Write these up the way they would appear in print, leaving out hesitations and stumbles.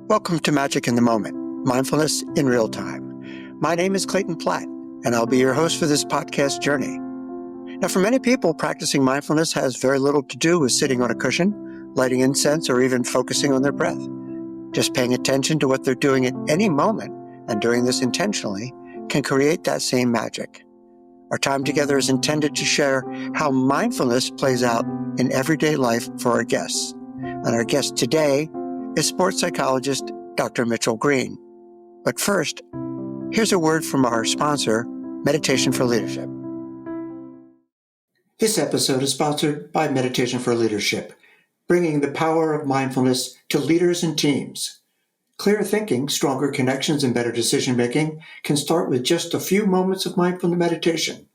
Welcome to Magic in the Moment, Mindfulness in Real Time. My name is Clayton Platt, and I'll be your host for this podcast journey. Now, for many people, practicing mindfulness has very little to do with sitting on a cushion, lighting incense, or even focusing on their breath. Just paying attention to what they're doing at any moment, and doing this intentionally, can create that same magic. Our time together is intended to share how mindfulness plays out in everyday life for our guests. And our guest today is sports psychologist Dr. Mitchell Greene. But first, here's a word from our sponsor, Meditation for Leadership. This episode is sponsored by Meditation for Leadership, bringing the power of mindfulness to leaders and teams. Clear thinking, stronger connections, and better decision-making can start with just a few moments of mindful meditation.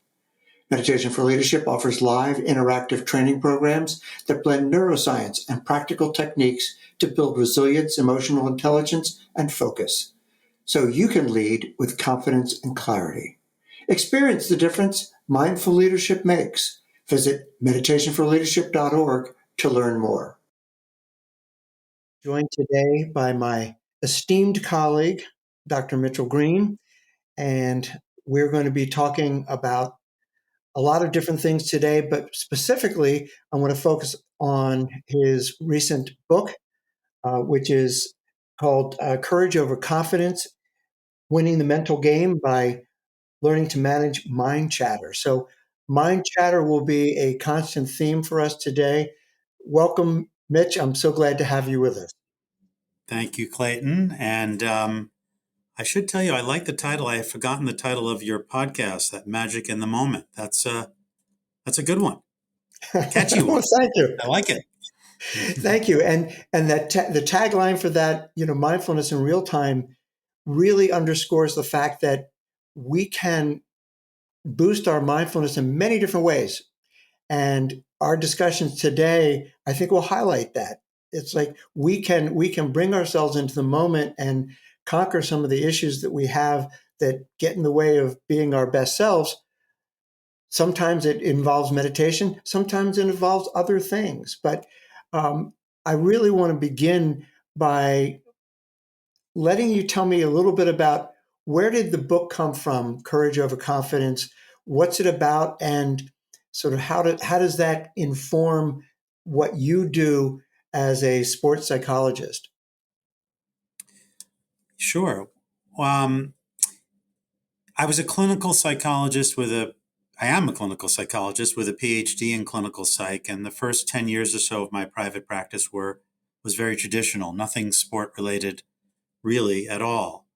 Meditation for Leadership offers live, interactive training programs that blend neuroscience and practical techniques to build resilience, emotional intelligence, and focus, so you can lead with confidence and clarity. Experience the difference mindful leadership makes. Visit meditationforleadership.org to learn more. Joined today by my esteemed colleague, Dr. Mitchell Greene, and we're going to be talking about a lot of different things today, but specifically, I want to focus on his recent book, which is called Courage Over Confidence, Winning the Mental Game by Learning to Manage Mind Chatter. So mind chatter will be a constant theme for us today. Welcome, Mitch. I'm so glad to have you with us. Thank you, Clayton. And I should tell you, I like the title. I have forgotten the title of your podcast, that Magic in the Moment. That's a good one. Catchy one. Well, thank you. I like it. Thank you. And that the tagline for that, mindfulness in real time really underscores the fact that we can boost our mindfulness in many different ways. And our discussions today, I think, will highlight that. It's like we can bring ourselves into the moment and conquer some of the issues that we have that get in the way of being our best selves. Sometimes it involves meditation. Sometimes it involves other things. But I really want to begin by letting you tell me a little bit about where did the book come from, Courage Over Confidence? What's it about? And sort of how does that inform what you do as a sports psychologist? Sure. I was a clinical psychologist I am a clinical psychologist with a PhD in clinical psych. And the first 10 years or so of my private practice was very traditional, nothing sport related really at all.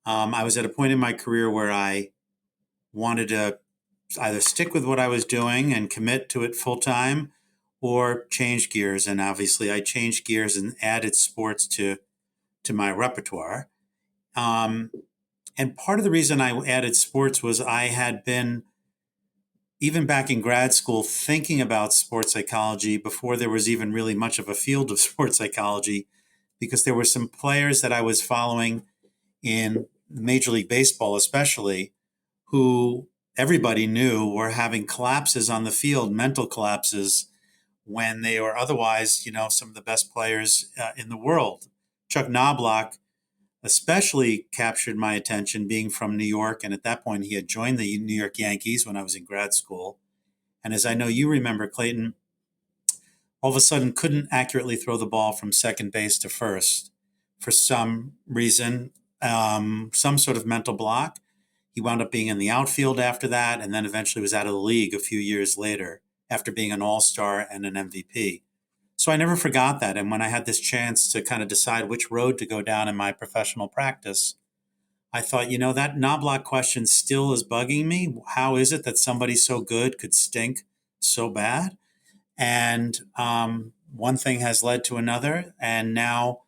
I was at a point in my career where I wanted to either stick with what I was doing and commit to it full time or change gears. And obviously I changed gears and added sports to my repertoire. And part of the reason I added sports was I had been, even back in grad school, thinking about sports psychology before there was even really much of a field of sports psychology, because there were some players that I was following in Major League Baseball, especially, who everybody knew were having collapses on the field, mental collapses, when they were otherwise, some of the best players in the world. Chuck Knobloch especially captured my attention, being from New York. And at that point, he had joined the New York Yankees when I was in grad school. And as I know you remember, Clayton, all of a sudden couldn't accurately throw the ball from second base to first for some reason, some sort of mental block. He wound up being in the outfield after that, and then eventually was out of the league a few years later after being an all-star and an MVP. So I never forgot that. And when I had this chance to kind of decide which road to go down in my professional practice, I thought, that Knobloch question still is bugging me. How is it that somebody so good could stink so bad? And one thing has led to another. And now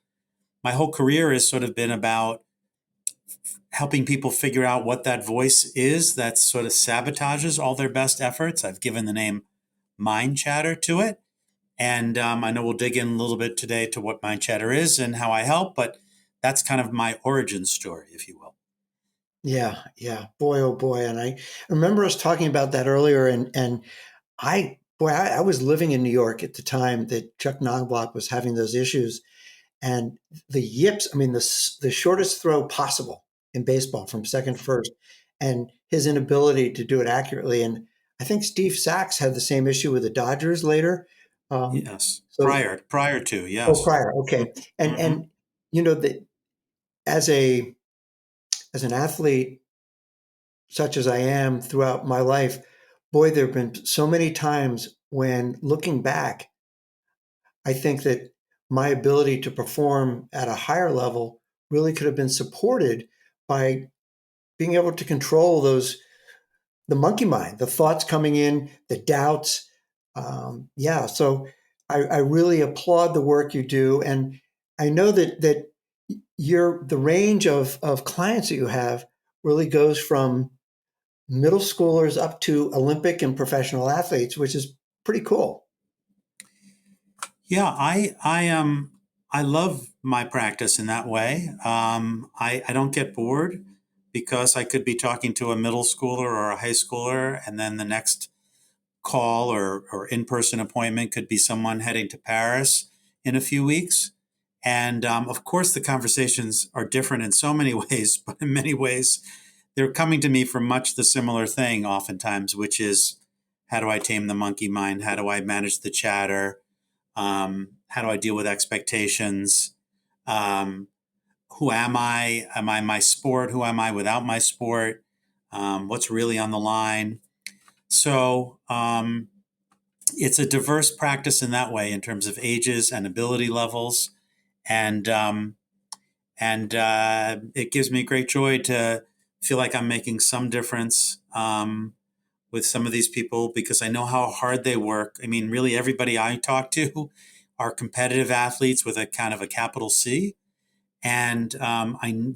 my whole career has sort of been about helping people figure out what that voice is that sort of sabotages all their best efforts. I've given the name mind chatter to it. And I know we'll dig in a little bit today to what mind chatter is and how I help, but that's kind of my origin story, if you will. Yeah. Boy, oh boy. And I remember us talking about that earlier. And I was living in New York at the time that Chuck Knobloch was having those issues. and the yips, I mean, the shortest throw possible in baseball from second to first, and his inability to do it accurately. And I think Steve Sachs had the same issue with the Dodgers later. Yes. So, Prior to, oh, yes. prior, okay, Mm-hmm. and you know that as a as an athlete such as I am throughout my life, boy, there have been so many times when looking back, I think that my ability to perform at a higher level really could have been supported by being able to control the monkey mind, the thoughts coming in, the doubts. Yeah, so I really applaud the work you do, and I know that the range of clients that you have really goes from middle schoolers up to Olympic and professional athletes, which is pretty cool. Yeah, I love my practice in that way. I don't get bored because I could be talking to a middle schooler or a high schooler, and then the next call or in-person appointment could be someone heading to Paris in a few weeks. And of course, the conversations are different in so many ways, but in many ways, they're coming to me for much the similar thing oftentimes, which is how do I tame the monkey mind? How do I manage the chatter? How do I deal with expectations? Um, who am I? Am I my sport? Who am I without my sport? What's really on the line? So it's a diverse practice in that way in terms of ages and ability levels. And it gives me great joy to feel like I'm making some difference with some of these people because I know how hard they work. I mean, really, everybody I talk to are competitive athletes with a kind of a capital C, and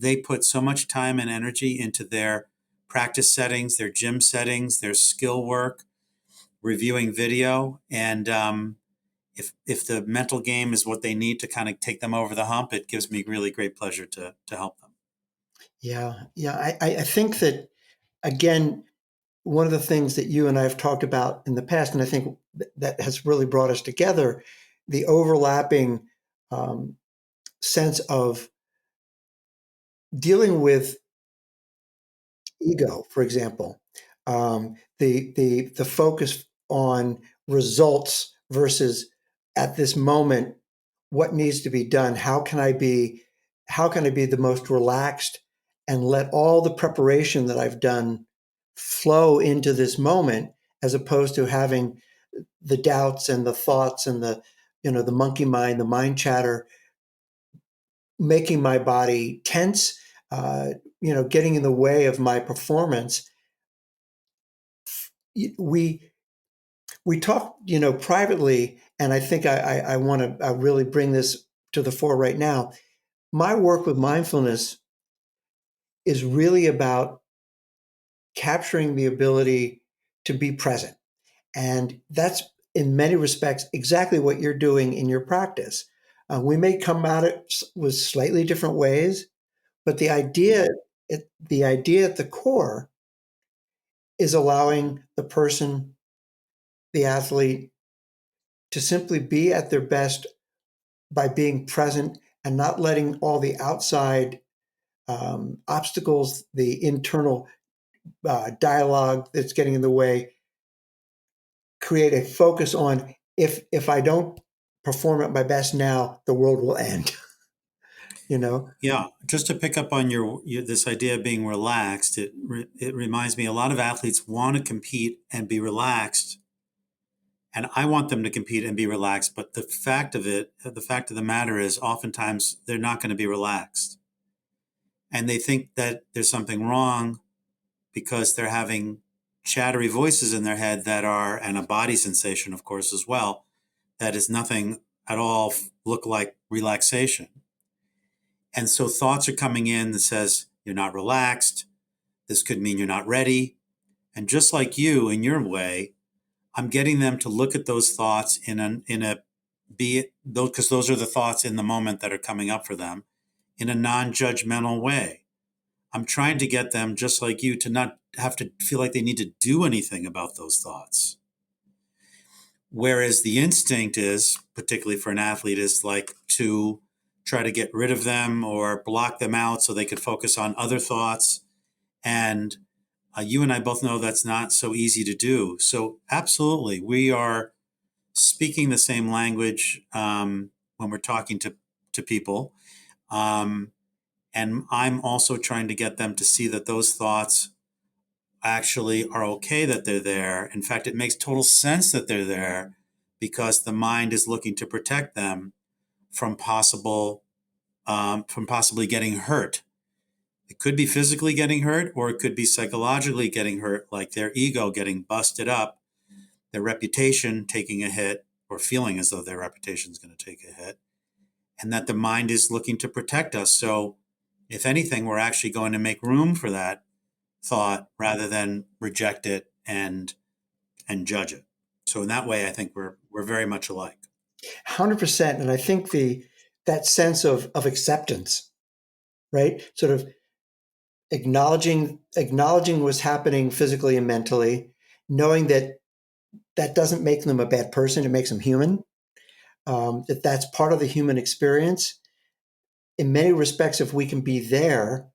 they put so much time and energy into their practice settings, their gym settings, their skill work, reviewing video, and if the mental game is what they need to kind of take them over the hump, it gives me really great pleasure to help them. Yeah, yeah. I think that again, one of the things that you and I have talked about in the past, and I think that has really brought us together, the overlapping um, sense of dealing with ego, for example, the focus on results versus at this moment what needs to be done. How can I be the most relaxed and let all the preparation that I've done flow into this moment, as opposed to having the doubts and the thoughts and the monkey mind, the mind chatter, making my body tense, uh, getting in the way of my performance. We talk, privately, and I think I want to really bring this to the fore right now. My work with mindfulness is really about capturing the ability to be present, and that's in many respects exactly what you're doing in your practice. We may come at it with slightly different ways, but the idea at the core is allowing the person, the athlete, to simply be at their best by being present and not letting all the outside obstacles, the internal dialogue that's getting in the way, create a focus on if I don't perform at my best now, the world will end. you know, Yeah, just to pick up on your this idea of being relaxed, it reminds me a lot of athletes want to compete and be relaxed, and I want them to compete and be relaxed. But the fact of the matter is, oftentimes they're not going to be relaxed, and they think that there's something wrong because they're having chattery voices in their head that are, and a body sensation, of course, as well, that is nothing at all look like relaxation. And so thoughts are coming in that says you're not relaxed. This could mean you're not ready. And just like you, in your way, I'm getting them to look at those thoughts in a be it those because those are the thoughts in the moment that are coming up for them in a non-judgmental way. I'm trying to get them, just like you, to not have to feel like they need to do anything about those thoughts. Whereas the instinct is, particularly for an athlete, is like to try to get rid of them or block them out so they could focus on other thoughts. And you and I both know that's not so easy to do. So absolutely, we are speaking the same language when we're talking to people. And I'm also trying to get them to see that those thoughts actually are okay that they're there. In fact, it makes total sense that they're there because the mind is looking to protect them from possibly getting hurt. It could be physically getting hurt, or it could be psychologically getting hurt, like their ego getting busted up, their reputation taking a hit, or feeling as though their reputation is going to take a hit, and that the mind is looking to protect us. So, if anything, we're actually going to make room for that thought rather than reject it and judge it. So, in that way, I think we're very much alike. 100%. And I think that sense of acceptance, right? Sort of acknowledging what's happening physically and mentally, knowing that that doesn't make them a bad person, it makes them human. That's part of the human experience. In many respects, if we can be there,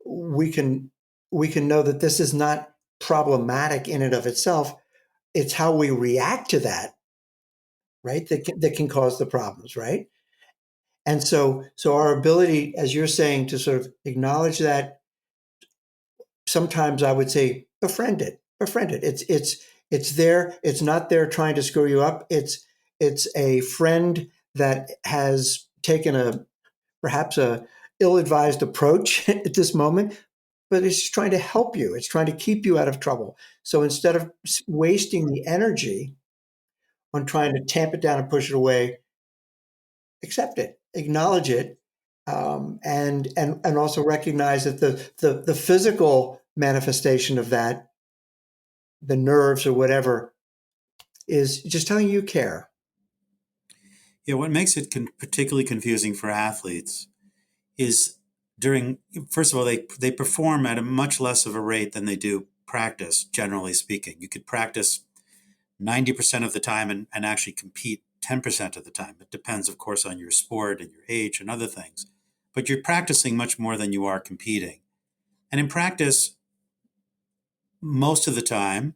we can know that this is not problematic in and of itself. It's how we react to that, right? That can cause the problems, right? And so our ability, as you're saying, to sort of acknowledge that, sometimes I would say befriend it. It's there. It's not there trying to screw you up. It's a friend that has taken perhaps a ill-advised approach at this moment, but it's trying to help you. It's trying to keep you out of trouble. So instead of wasting the energy on trying to tamp it down and push it away, accept it, acknowledge it, and also recognize that the physical manifestation of that, the nerves or whatever, is just telling you care. Yeah, what makes it particularly confusing for athletes is first of all, they perform at a much less of a rate than they do practice, generally speaking. You could practice 90% of the time and actually compete 10% of the time. It depends, of course, on your sport and your age and other things. But you're practicing much more than you are competing. And in practice, most of the time,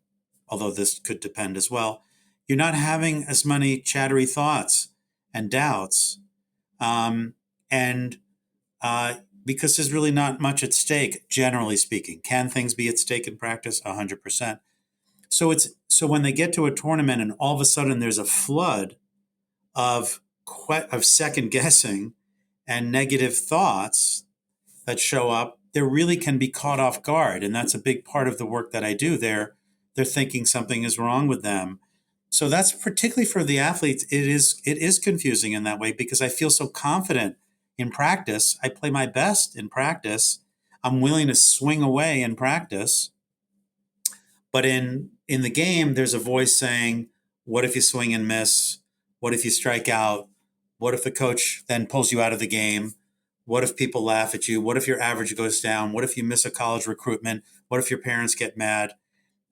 although this could depend as well, you're not having as many chattery thoughts and doubts. And because there's really not much at stake, generally speaking. Can things be at stake in practice? 100%. So when they get to a tournament and all of a sudden there's a flood of second guessing and negative thoughts that show up, they really can be caught off guard, and that's a big part of the work that I do. They're thinking something is wrong with them. So that's particularly for the athletes. It is confusing in that way because I feel so confident in practice. I play my best in practice. I'm willing to swing away in practice. But in the game, there's a voice saying, what if you swing and miss? What if you strike out? What if the coach then pulls you out of the game? What if people laugh at you? What if your average goes down? What if you miss a college recruitment? What if your parents get mad?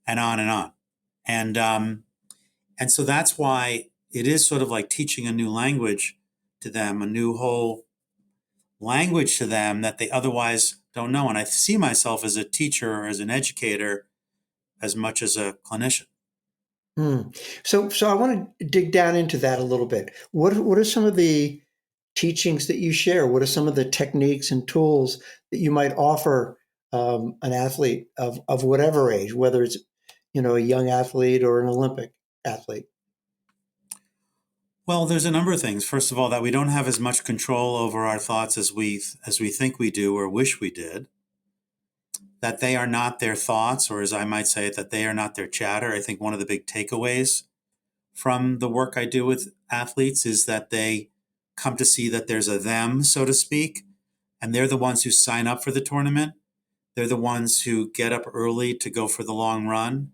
And on and on. And so that's why it is sort of like teaching a new language to them, a new whole language to them that they otherwise don't know. And I see myself as a teacher or as an educator as much as a clinician. So I want to dig down into that a little bit. What are some of the teachings that you share? What are some of the techniques and tools that you might offer an athlete of whatever age, whether it's a young athlete or an Olympic athlete? Well, there's a number of things. First of all, that we don't have as much control over our thoughts as we think we do or wish we did. That they are not their thoughts, or as I might say, that they are not their chatter. I think one of the big takeaways from the work I do with athletes is that they come to see that there's a them, so to speak, and they're the ones who sign up for the tournament. They're the ones who get up early to go for the long run.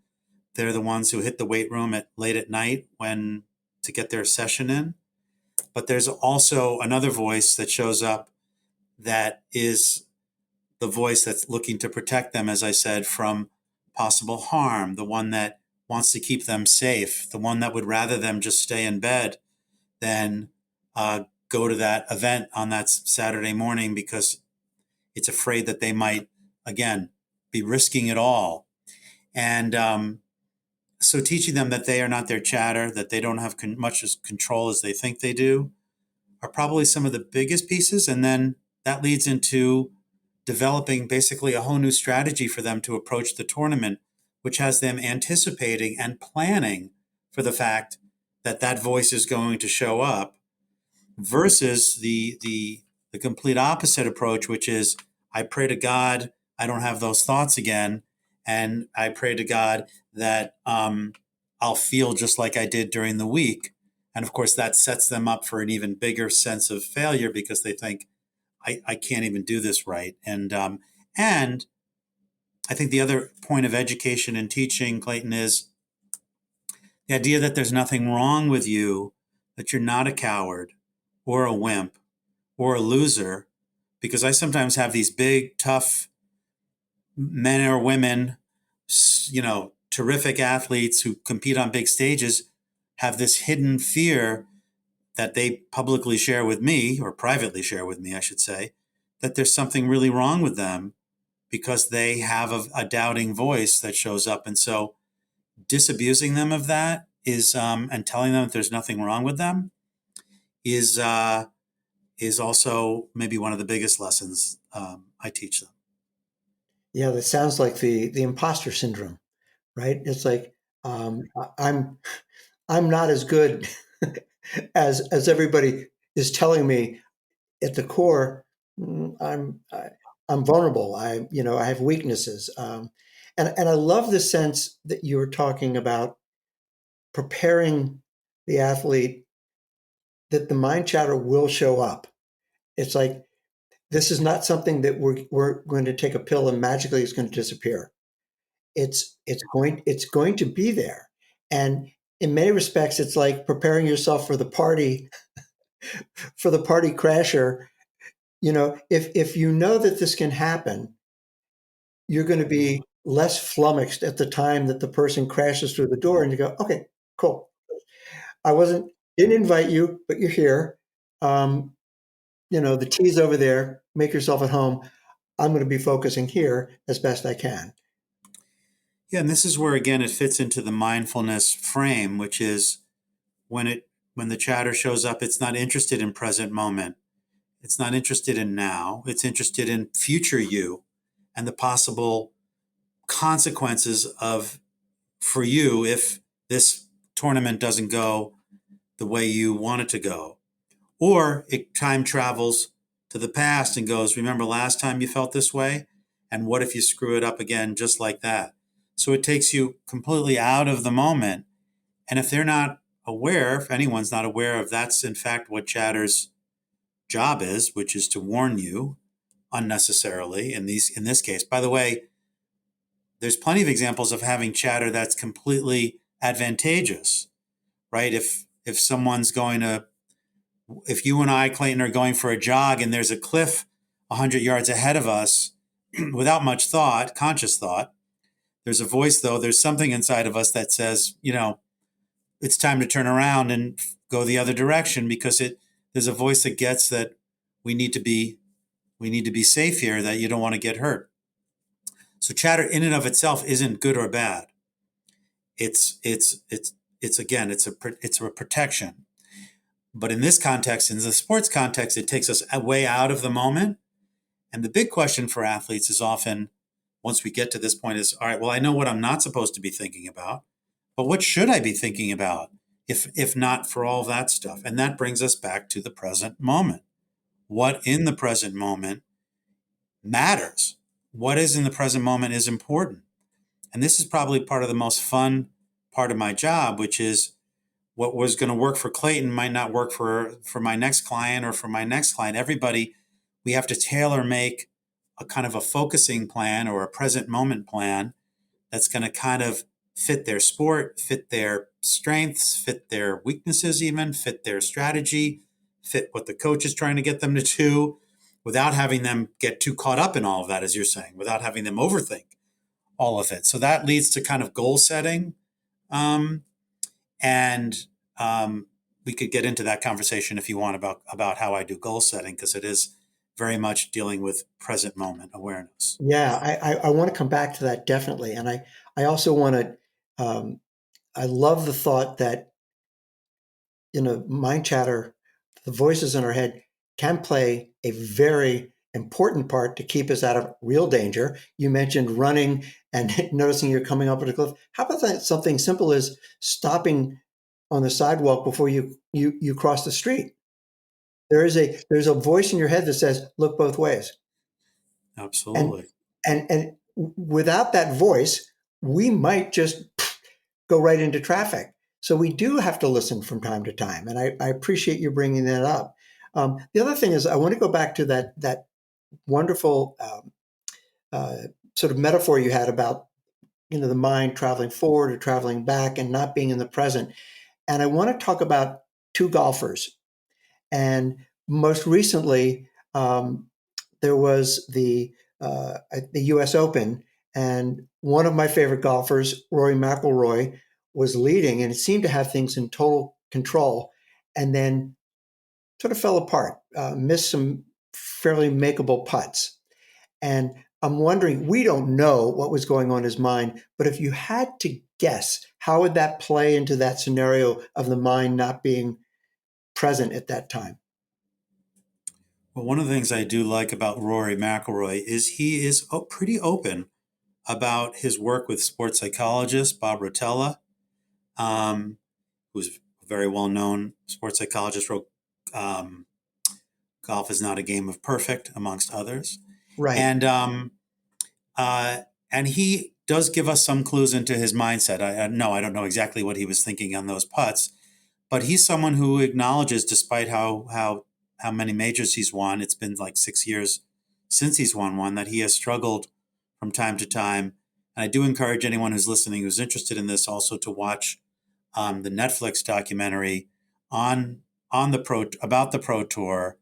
They're the ones who hit the weight room late at night to get their session in. But there's also another voice that shows up that is the voice that's looking to protect them, as I said, from possible harm, the one that wants to keep them safe, the one that would rather them just stay in bed than go to that event on that Saturday morning because it's afraid that they might, again, be risking it all. And so teaching them that they are not their chatter, that they don't have much as control as they think they do, are probably some of the biggest pieces. And then that leads into developing basically a whole new strategy for them to approach the tournament, which has them anticipating and planning for the fact that that voice is going to show up, versus the complete opposite approach, which is I pray to God I don't have those thoughts again, and I pray to God that I'll feel just like I did during the week. And of course, that sets them up for an even bigger sense of failure because they think I can't even do this right. And I think the other point of education and teaching, Clayton, is the idea that there's nothing wrong with you, that you're not a coward or a wimp or a loser, because I sometimes have these big, tough men or women, terrific athletes who compete on big stages, have this hidden fear that they publicly share with me, or privately share with me, I should say, that there's something really wrong with them because they have a doubting voice that shows up. And so disabusing them of that is, and telling them that there's nothing wrong with them is also maybe one of the biggest lessons I teach them. Yeah, that sounds like the imposter syndrome, right? It's like I'm not as good as everybody is telling me. At the core, I'm vulnerable. I have weaknesses, and I love the sense that you were talking about preparing the athlete that the mind chatter will show up. It's like this is not something that we're going to take a pill and magically it's going to disappear. It's going to be there, and in many respects, it's like preparing yourself for the party crasher. If you know that this can happen, you're going to be less flummoxed at the time that the person crashes through the door, and you go, okay, cool. Didn't invite you, but you're here. Um, the tea's over there. Make yourself at home. I'm going to be focusing here as best I can. Yeah, and this is where again it fits into the mindfulness frame, which is when the chatter shows up, it's not interested in present moment. It's not interested in now. It's interested in future you and the possible consequences of for you if this tournament doesn't go the way you want it to go. Or it time travels to the past and goes, remember last time you felt this way? And what if you screw it up again just like that? So it takes you completely out of the moment. And if they're not aware, if anyone's not aware of that's in fact what chatter's job is, which is to warn you unnecessarily in this case. By the way, there's plenty of examples of having chatter that's completely advantageous, right? If someone's if you and I, Clayton, are going for a jog and there's a cliff 100 yards ahead of us without much thought, conscious thought, there's a voice though, there's something inside of us that says, it's time to turn around and go the other direction because there's a voice that gets that we need to be safe here, that you don't want to get hurt. So chatter in and of itself isn't good or bad. It's a protection. But in this context, in the sports context, it takes us way out of the moment. And the big question for athletes is often, once we get to this point, is, all right, well, I know what I'm not supposed to be thinking about, but what should I be thinking about if not for all that stuff? And that brings us back to the present moment. What in the present moment matters? What is in the present moment is important. And this is probably part of the most fun part of my job, which is what was going to work for Clayton might not work for my next client or for my next client. Everybody, we have to tailor make a kind of a focusing plan or a present moment plan that's going to kind of fit their sport, fit their strengths, fit their weaknesses, even fit their strategy, fit what the coach is trying to get them to do, without having them get too caught up in all of that, as you're saying, without having them overthink all of it. So that leads to kind of goal setting, and we could get into that conversation if you want about how I do goal setting, because it is very much dealing with present moment awareness. Yeah, I want to come back to that definitely. And I also want to, I love the thought that, mind chatter, the voices in our head can play a very important part to keep us out of real danger. You mentioned running and noticing you're coming up at a cliff. How about that? Something simple as stopping on the sidewalk before you cross the street. There's a voice in your head that says, "Look both ways." And Absolutely. and without that voice, we might just go right into traffic. So we do have to listen from time to time, and I appreciate you bringing that up. The other thing is, I want to go back to that wonderful uh, sort of metaphor you had about the mind traveling forward or traveling back and not being in the present. And I want to talk about two golfers. And most recently, there was the U.S. Open, and one of my favorite golfers, Rory McIlroy, was leading, and it seemed to have things in total control, and then sort of fell apart, missed some fairly makeable putts. And I'm wondering, we don't know what was going on in his mind, but if you had to guess, how would that play into that scenario of the mind not being present at that time? Well, one of the things I do like about Rory McIlroy is he is pretty open about his work with sports psychologist Bob Rotella, who's a very well-known sports psychologist, wrote Golf is Not a Game of Perfect, amongst others. Right. And and he does give us some clues into his mindset. I don't know exactly what he was thinking on those putts, but he's someone who acknowledges, despite how many majors he's won, it's been like 6 years since he's won one, that he has struggled from time to time. And I do encourage anyone who's listening who's interested in this also to watch the Netflix documentary on the Pro Tour.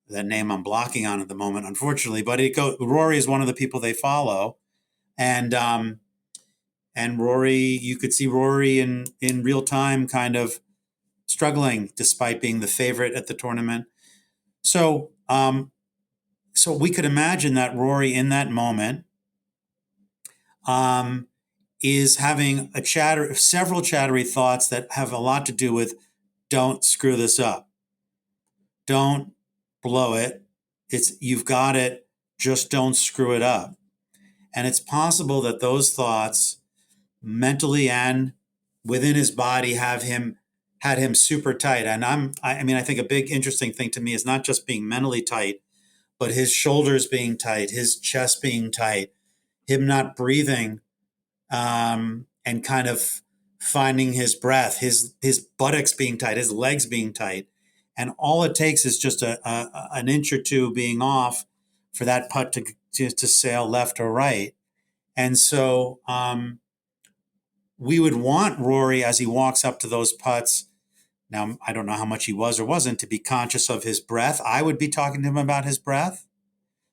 That name I'm blocking on at the moment, unfortunately, but Rory is one of the people they follow, and Rory, you could see Rory in real time, kind of struggling despite being the favorite at the tournament. So so we could imagine that Rory in that moment um, is having several chattery thoughts that have a lot to do with don't screw this up, don't blow it. You've got it, just don't screw it up. And it's possible that those thoughts, mentally and within his body, had him super tight. And I mean, I think a big interesting thing to me is not just being mentally tight, but his shoulders being tight, his chest being tight, him not breathing, and kind of finding his breath, his buttocks being tight, his legs being tight. And all it takes is just an inch or two being off for that putt to sail left or right. And so we would want Rory, as he walks up to those putts. Now, I don't know how much he was or wasn't, to be conscious of his breath. I would be talking to him about his breath,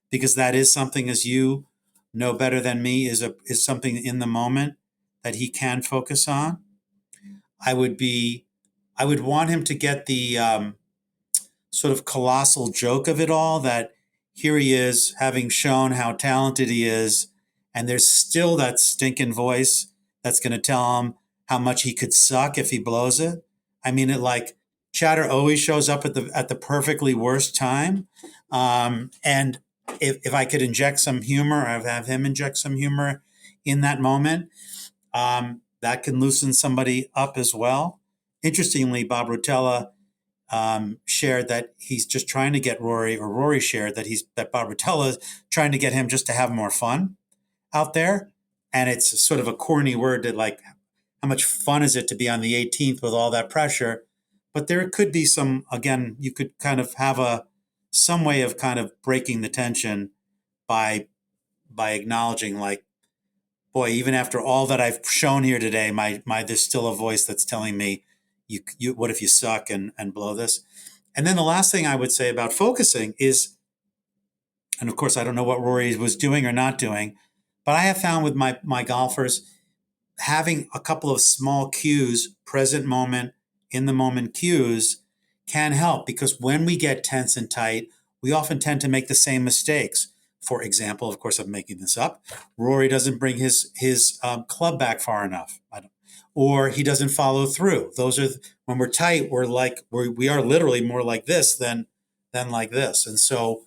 because that is something, as you know better than me, is something in the moment that he can focus on. I would want him to get the sort of colossal joke of it all, that here he is having shown how talented he is, and there's still that stinking voice that's going to tell him how much he could suck if he blows it. I mean, chatter always shows up at the perfectly worst time. And if I could inject some humor, I'd have him inject some humor in that moment. That can loosen somebody up as well. Interestingly, Bob Rotella shared that he's just trying to get Rory, or Rory shared that Bob Rotella is trying to get him just to have more fun out there. And it's sort of a corny word, that like, how much fun is it to be on the 18th with all that pressure? But there could be again, you could kind of have some way of kind of breaking the tension by acknowledging, like, boy, even after all that I've shown here today, there's still a voice that's telling me, what if you suck and blow this? And then the last thing I would say about focusing is, and of course, I don't know what Rory was doing or not doing, but I have found with my golfers, having a couple of small cues, present moment, in the moment cues can help, because when we get tense and tight, we often tend to make the same mistakes. For example, of course, I'm making this up. Rory doesn't bring his club back far enough, or he doesn't follow through. Those are, when we're tight, we are literally more like this than like this. And so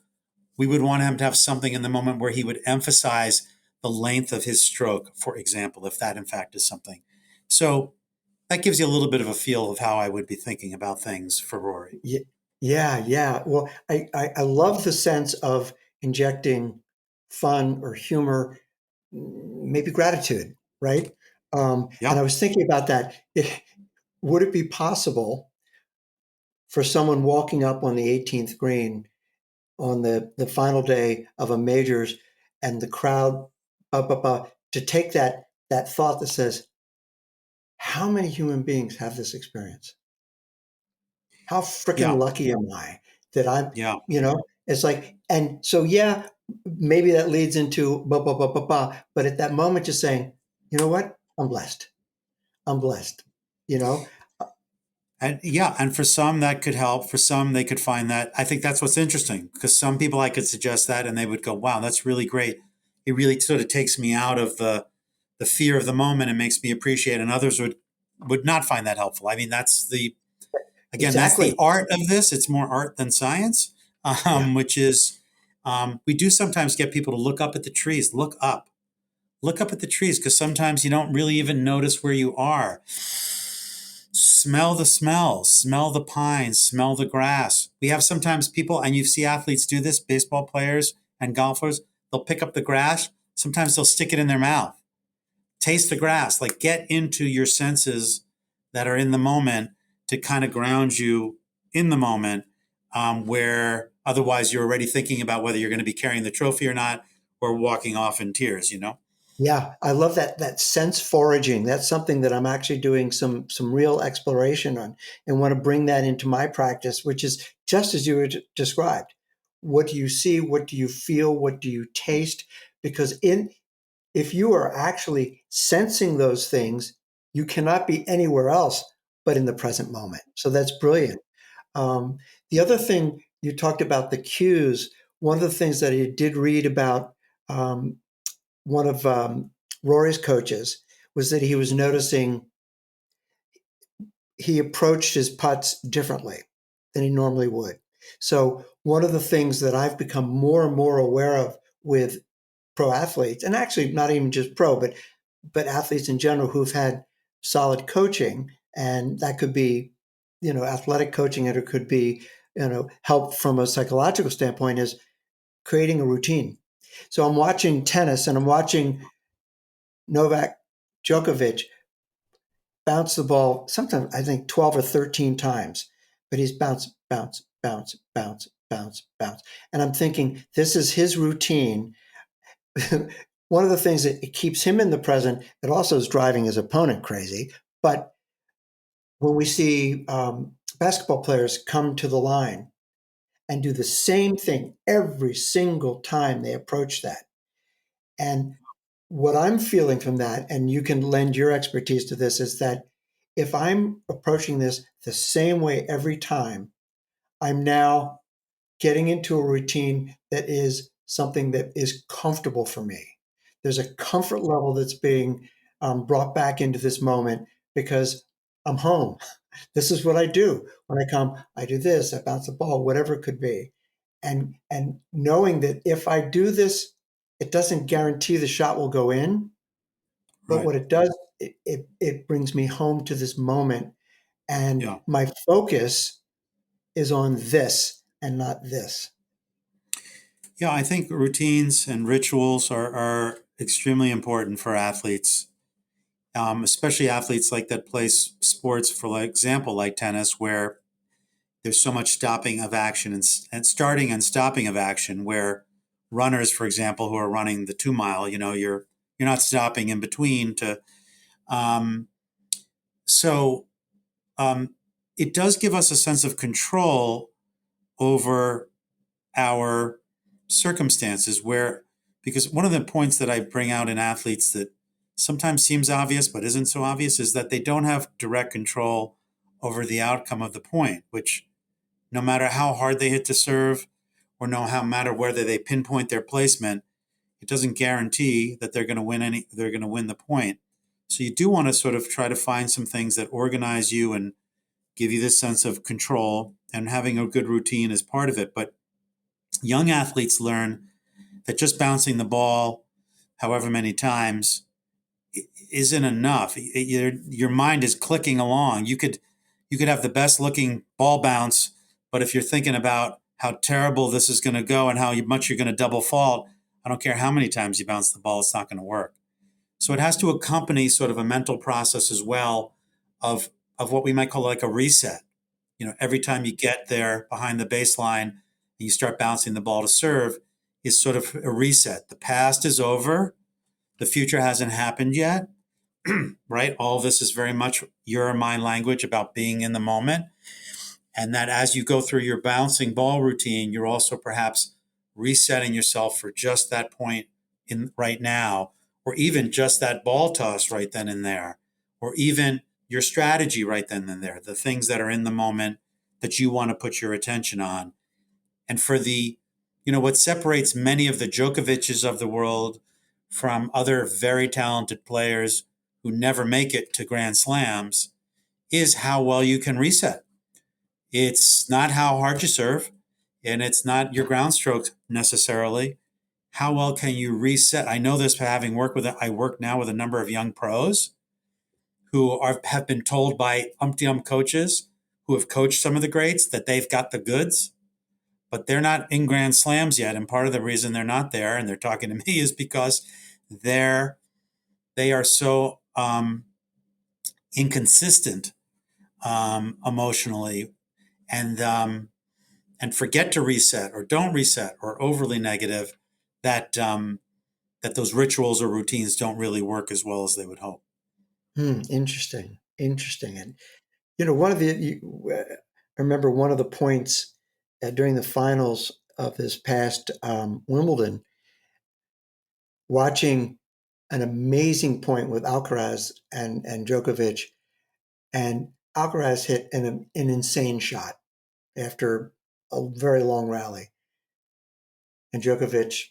we would want him to have something in the moment where he would emphasize the length of his stroke, for example, if that in fact is something. So that gives you a little bit of a feel of how I would be thinking about things for Rory. Yeah, yeah. Well, I love the sense of injecting fun or humor, maybe gratitude, right? And Yeah, I was thinking about that. Would it be possible for someone walking up on the 18th green on the final day of a majors and the crowd to take that thought that says, how many human beings have this experience? How yeah, freaking lucky am I that I'm, yeah. it's like, and so, yeah, maybe that leads into, but at that moment, just saying, you know what? I'm blessed. I'm blessed, you know? And yeah, and for some that could help. For some, they could find that. I think that's what's interesting, because some people I could suggest that and they would go, wow, that's really great. It really sort of takes me out of the fear of the moment and makes me appreciate. And others would not find that helpful. I mean, that's the Exactly. art of this. It's more art than science, Yeah. which is, we do sometimes get people to look up at the trees. Look up at the trees, because sometimes you don't really even notice where you are. Smell the smells, smell the pines, smell the grass. We have sometimes people, and you see athletes do this, baseball players and golfers, they'll pick up the grass. Sometimes they'll stick it in their mouth. Taste the grass, like get into your senses that are in the moment to kind of ground you in the moment, where otherwise you're already thinking about whether you're going to be carrying the trophy or not, or walking off in tears. Yeah, I love that sense foraging. That's something that I'm actually doing some real exploration on, and want to bring that into my practice, which is just as you described. What do you see? What do you feel? What do you taste? Because in if you are actually sensing those things, you cannot be anywhere else but in the present moment. So that's brilliant. Um, the other thing you talked about the cues. One of the things that I did read about. One of Rory's coaches was that he was noticing he approached his putts differently than he normally would. So, one of the things that I've become more and more aware of with pro athletes, and actually not even just pro, but athletes in general who've had solid coaching, and that could be, athletic coaching, and it could be, help from a psychological standpoint, is creating a routine. So I'm watching tennis and I'm watching Novak Djokovic bounced the ball sometimes I think 12 or 13 times, but he's bounce, bounce, bounce, bounce, bounce, bounce. And I'm thinking, this is his routine. One of the things that it keeps him in the present, it also is driving his opponent crazy. But when we see basketball players come to the line and do the same thing every single time they approach that, and what I'm feeling from that, and you can lend your expertise to this, is that if I'm approaching this the same way every time, I'm now getting into a routine that is something that is comfortable for me. There's a comfort level that's being brought back into this moment because I'm home. This is what I do when I come. I do this. I bounce the ball, whatever it could be, and knowing that if I do this, it doesn't guarantee the shot will go in, but Right. what it does, it brings me home to this moment, and Yeah. my focus is on this and not this. Yeah, I think routines and rituals are extremely important for athletes, especially athletes like that play sports, for like example, like tennis, where there's so much stopping of action and starting and stopping of action. Where runners, for example, who are running the 2 mile, you're not stopping in between to. Um, so um, it does give us a sense of control over our circumstances, where, because one of the points that I bring out in athletes that sometimes seems obvious but isn't so obvious is that they don't have direct control over the outcome of the point, which no matter how hard they hit the serve or no how matter whether they pinpoint their placement, it doesn't guarantee that they're going to win the point. So you do want to sort of try to find some things that organize you and give you this sense of control, and having a good routine is part of it. But young athletes learn that just bouncing the ball however many times isn't enough. Your mind is clicking along. You could have the best looking ball bounce, but if you're thinking about how terrible this is going to go and how much you're going to double fault, I don't care how many times you bounce the ball, it's not going to work. So it has to accompany sort of a mental process as well of what we might call like a reset. Every time you get there behind the baseline and you start bouncing the ball to serve is sort of a reset. The past is over. The future hasn't happened yet, right? All this is very much your mind language about being in the moment. And that as you go through your bouncing ball routine, you're also perhaps resetting yourself for just that point in right now, or even just that ball toss right then and there, or even your strategy right then and there, the things that are in the moment that you want to put your attention on. And for what separates many of the Djokovic's of the world from other very talented players who never make it to Grand Slams is how well you can reset. It's not how hard you serve, and it's not your ground strokes necessarily. How well can you reset? I know this having worked with it. I work now with a number of young pros who have been told by umpty coaches who have coached some of the greats that they've got the goods, but they're not in Grand Slams yet. And part of the reason they're not there, and they're talking to me, is because they are so inconsistent emotionally, and forget to reset or don't reset or overly negative, that those rituals or routines don't really work as well as they would hope. Interesting. Interesting. And one of I remember one of the points during the finals of this past Wimbledon, watching an amazing point with Alcaraz and Djokovic, and Alcaraz hit an insane shot after a very long rally, and Djokovic.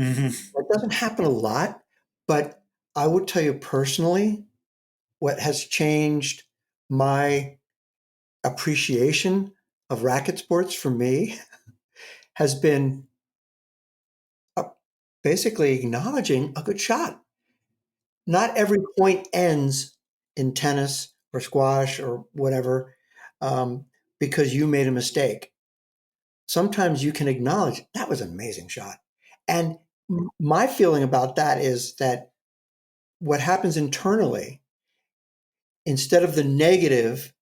Mm-hmm. That doesn't happen a lot, but I would tell you personally, what has changed my appreciation of racket sports for me has been basically acknowledging a good shot. Not every point ends in tennis or squash or whatever because you made a mistake. Sometimes you can acknowledge that was an amazing shot. And my feeling about that is that what happens internally, instead of the negative,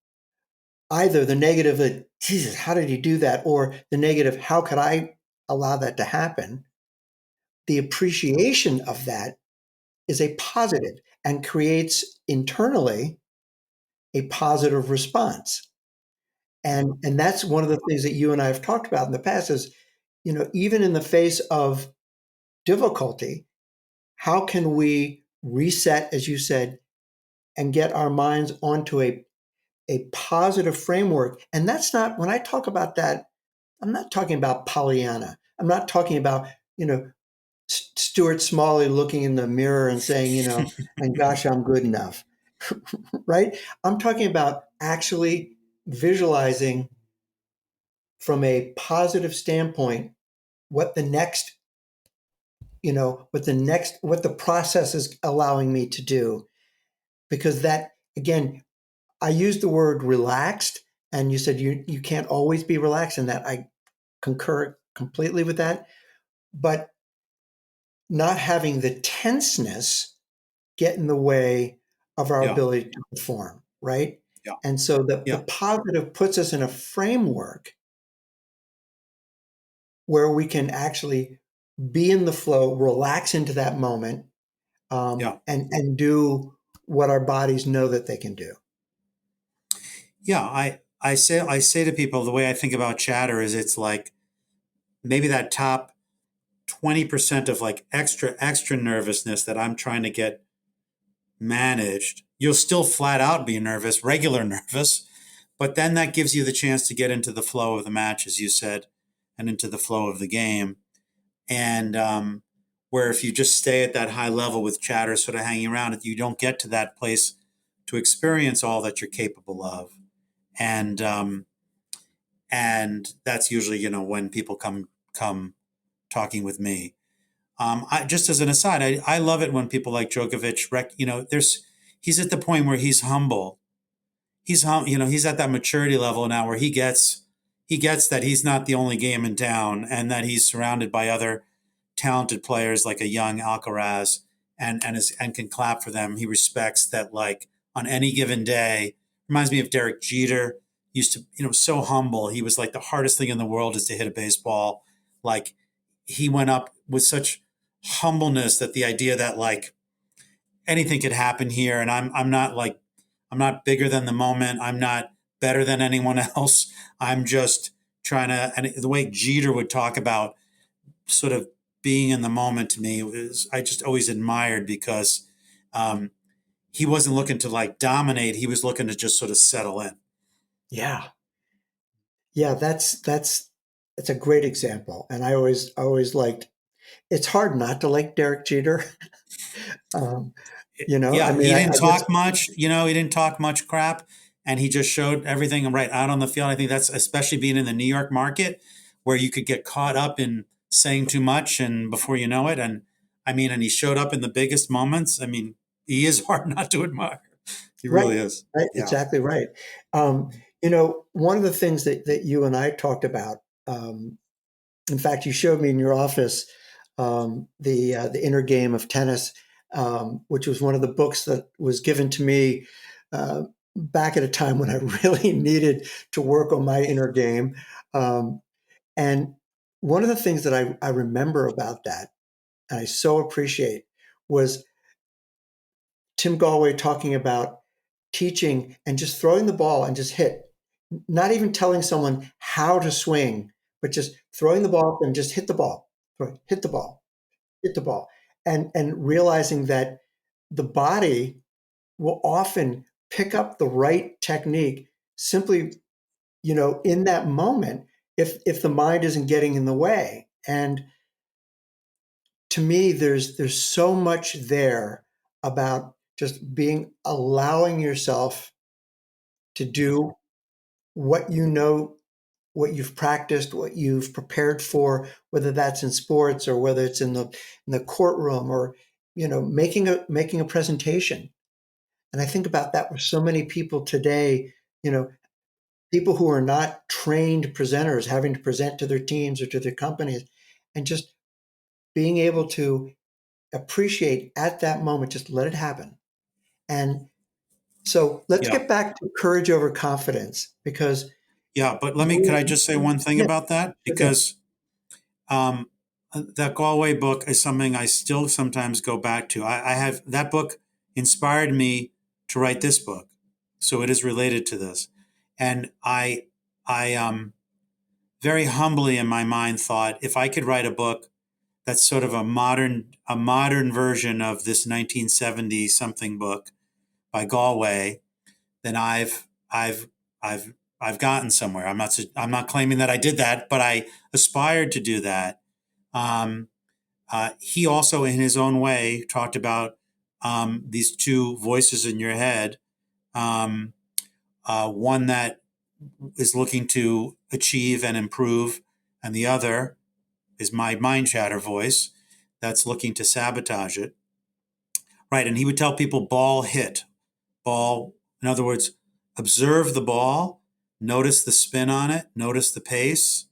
either the negative that, Jesus, how did he do that? Or the negative, how could I allow that to happen? The appreciation of that is a positive and creates internally a positive response. And that's one of the things that you and I have talked about in the past is, even in the face of difficulty, how can we reset, as you said, and get our minds onto a positive framework? And that's not, when I talk about that, I'm not talking about Pollyanna. I'm not talking about, Stuart Smalley looking in the mirror and saying, and gosh, I'm good enough, right? I'm talking about actually visualizing from a positive standpoint what the next, what the process is allowing me to do. Because that, again, I used the word relaxed, and you said you can't always be relaxed, and that I concur completely with that. But not having the tenseness get in the way of our Yeah. ability to perform, right? Yeah. And so the Yeah. positive puts us in a framework where we can actually be in the flow, relax into that moment, Yeah. and do what our bodies know that they can do. Yeah. I say to people, the way I think about chatter is it's like maybe that top 20% of like extra nervousness that I'm trying to get managed, you'll still flat out be nervous, regular nervous, but then that gives you the chance to get into the flow of the match, as you said, and into the flow of the game. And where if you just stay at that high level with chatter sort of hanging around, you don't get to that place to experience all that you're capable of. And and that's usually, when people come talking with me. Just as an aside, I love it when people like Djokovic, he's at the point where he's humble. He's at that maturity level now where he gets that he's not the only game in town, and that he's surrounded by other talented players like a young Alcaraz, and can clap for them. He respects that, like, on any given day. Reminds me of Derek Jeter. Used to, so humble. He was like, the hardest thing in the world is to hit a baseball. Like, he went up with such humbleness that the idea that, like, anything could happen here, and I'm not bigger than the moment. I'm not better than anyone else. I'm just trying to. And the way Jeter would talk about sort of being in the moment, to me, I just always admired, because he wasn't looking to, like, dominate. He was looking to just sort of settle in. Yeah. Yeah, that's a great example. And I always liked, it's hard not to like Derek Jeter. um, I Yeah, mean, he I didn't just talk much. He didn't talk much crap, and he just showed everything right out on the field. I think that's, especially being in the New York market, where you could get caught up in saying too much, and before you know it, and he showed up in the biggest moments. I mean, he is hard not to admire. He right, really is. right, Yeah. exactly right. Um, one of the things that you and I talked about, in fact, you showed me in your office, the inner game of tennis, which was one of the books that was given to me uh, back at a time when I really needed to work on my inner game. Um, and one of the things that I remember about that, and I so appreciate, was Tim Galway talking about teaching and just throwing the ball and just hit, not even telling someone how to swing, but just throwing the ball and just hit the ball, hit the ball, hit the ball, and realizing that the body will often pick up the right technique simply, in that moment, if the mind isn't getting in the way. And to me, there's so much there about just allowing yourself to do what what you've practiced, what you've prepared for, whether that's in sports or whether it's in the courtroom, or making a presentation. And I think about that with so many people today, you know, people who are not trained presenters having to present to their teams or to their companies, and just being able to appreciate at that moment, just let it happen. And so let's Yeah. get back to courage over confidence, because Yeah. But could I you, just say one thing yeah, about that? sure thing. Because um, that Galway book is something I still sometimes go back to. I have that book inspired me to write this book, so it is related to this. And I very humbly in my mind thought, if I could write a book that's sort of a modern version of this 1970 something book by Galway, then I've I've gotten somewhere. I'm not claiming that I did that, but I aspired to do that. Um, he also, in his own way, talked about these two voices in your head. Um, one that is looking to achieve and improve, and the other is my mind chatter voice that's looking to sabotage it. Right. And he would tell people, ball hit, ball. In other words, observe the ball, notice the spin on it, notice the pace.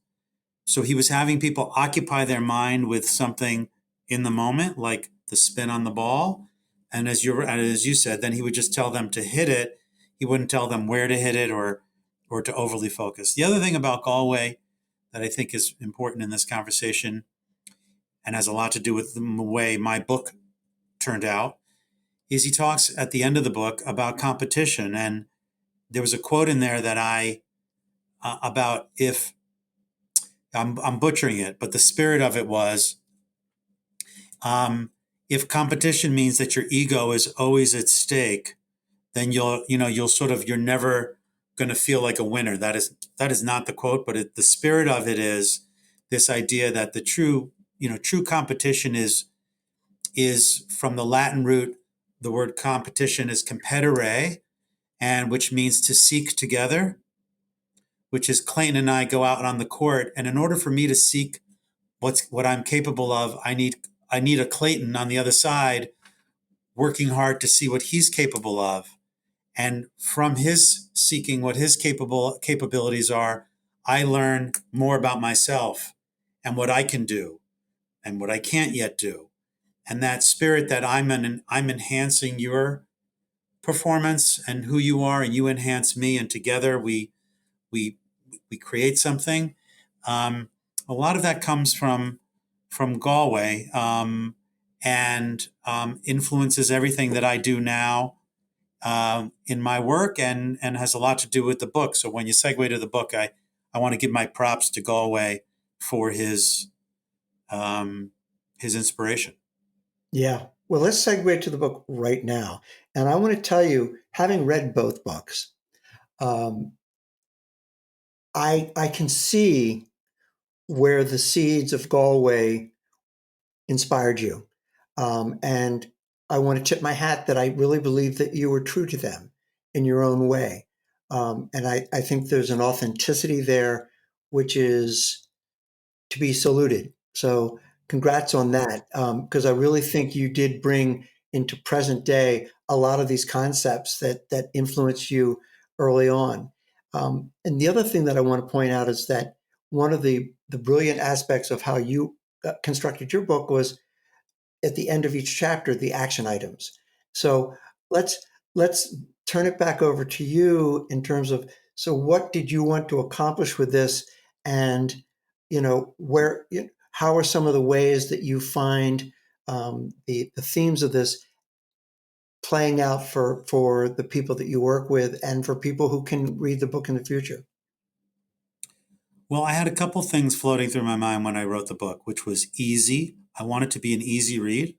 So he was having people occupy their mind with something in the moment, like the spin on the ball. And as you said, then he would just tell them to hit it. He wouldn't tell them where to hit it, or to overly focus. The other thing about Galway that I think is important in this conversation, and has a lot to do with the way my book turned out, is he talks at the end of the book about competition. And there was a quote in there that about, if I'm butchering it, but the spirit of it was, um, if competition means that your ego is always at stake, then you're never going to feel like a winner. That is not the quote, but the spirit of it is this idea that the true competition is from the Latin root. The word competition is competere, and which means to seek together, which is Clayton and I go out on the court. And in order for me to seek what I'm capable of, I need a Clayton on the other side working hard to see what he's capable of. And from his seeking what his capabilities are, I learn more about myself and what I can do and what I can't yet do. And that spirit that I'm enhancing your performance and who you are, and you enhance me, and together we create something. Um, a lot of that comes from Galway, and influences everything that I do now in my work, and has a lot to do with the book. So when you segue to the book, I want to give my props to Galway for his inspiration. Yeah. Well, let's segue to the book right now. And I want to tell you, having read both books, um, I can see where the seeds of Galway inspired you. And I want to tip my hat that I really believe that you were true to them in your own way. And I think there's an authenticity there, which is to be saluted. So congrats on that, because I really think you did bring into present day a lot of these concepts that influenced you early on. And the other thing that I want to point out is that one of the brilliant aspects of how you constructed your book was at the end of each chapter the action items. So let's let's turn it back over to you in terms of, so what did you want to accomplish with this, and how are some of the ways that you find the themes of this playing out for the people that you work with and for people who can read the book in the future? Well, I had a couple things floating through my mind when I wrote the book, which was easy. I want it to be an easy read.